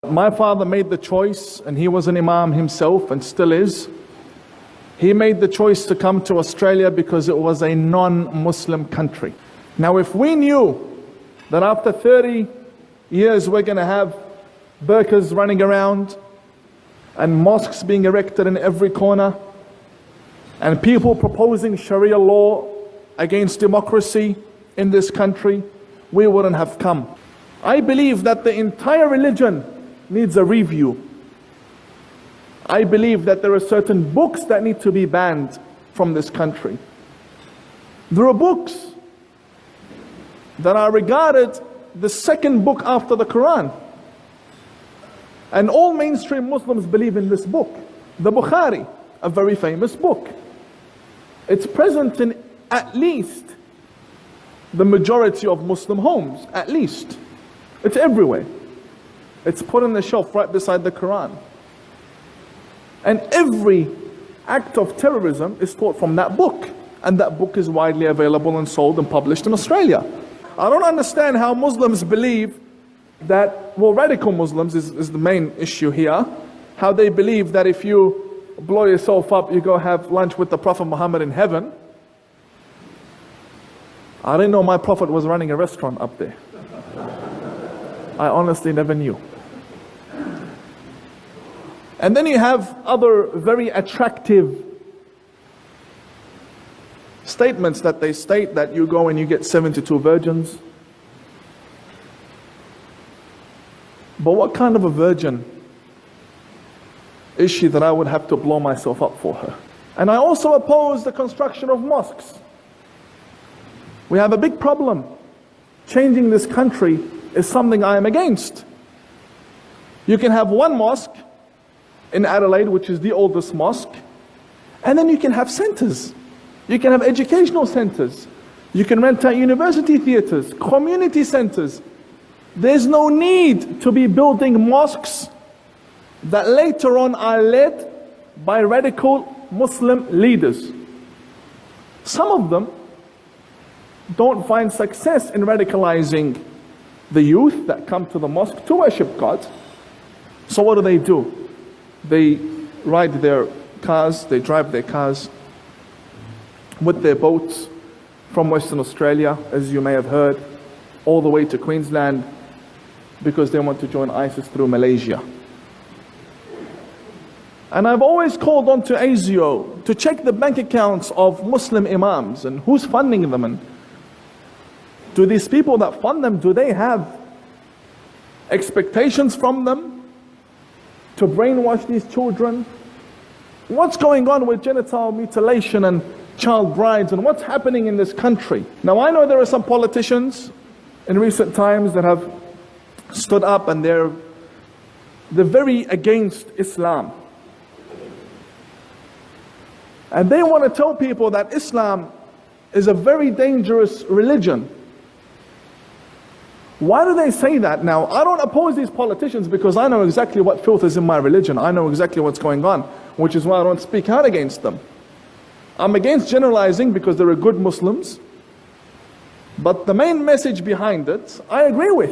My father made the choice, and he was an imam himself and still is. He made the choice to come to Australia because it was a non-Muslim country. Now if we knew that after 30 years we're going to have burqas running around and mosques being erected in every corner and people proposing Sharia law against democracy in this country, we wouldn't have come. I believe that the entire religion needs a review. I believe that there are certain books that need to be banned from this country. There are books that are regarded the second book after the Quran. And all mainstream Muslims believe in this book. The Bukhari, a very famous book. It's present in at least the majority of Muslim homes, at least. It's everywhere. It's put on the shelf right beside the Quran. And every act of terrorism is taught from that book. And that book is widely available and sold and published in Australia. I don't understand how Muslims believe that, well, radical Muslims is the main issue here. How they believe that if you blow yourself up, you go have lunch with the Prophet Muhammad in heaven. I didn't know my Prophet was running a restaurant up there. I honestly never knew. And then you have other very attractive statements that they state, that you go and you get 72 virgins. But what kind of a virgin is she that I would have to blow myself up for her? And I also oppose the construction of mosques. We have a big problem. Changing this country is something I am against. You can have one mosque in Adelaide, which is the oldest mosque, and then you can have centers. You can have educational centers. You can rent out university theaters, community centers. There's no need to be building mosques that later on are led by radical Muslim leaders. Some of them don't find success in radicalizing the youth that come to the mosque to worship God. So what do? They ride their cars, they drive their cars with their boats from Western Australia, as you may have heard, all the way to Queensland because they want to join ISIS through Malaysia. And I've always called on to ASIO to check the bank accounts of Muslim imams and who's funding them, and do these people that fund them, do they have expectations from them to brainwash these children? What's going on with genital mutilation and child brides, and what's happening in this country? Now I know there are some politicians in recent times that have stood up and they're very against Islam. And they want to tell people that Islam is a very dangerous religion. Why do they say that? Now, I don't oppose these politicians because I know exactly what filth is in my religion. I know exactly what's going on, which is why I don't speak out against them. I'm against generalizing because there are good Muslims, but the main message behind it, I agree with.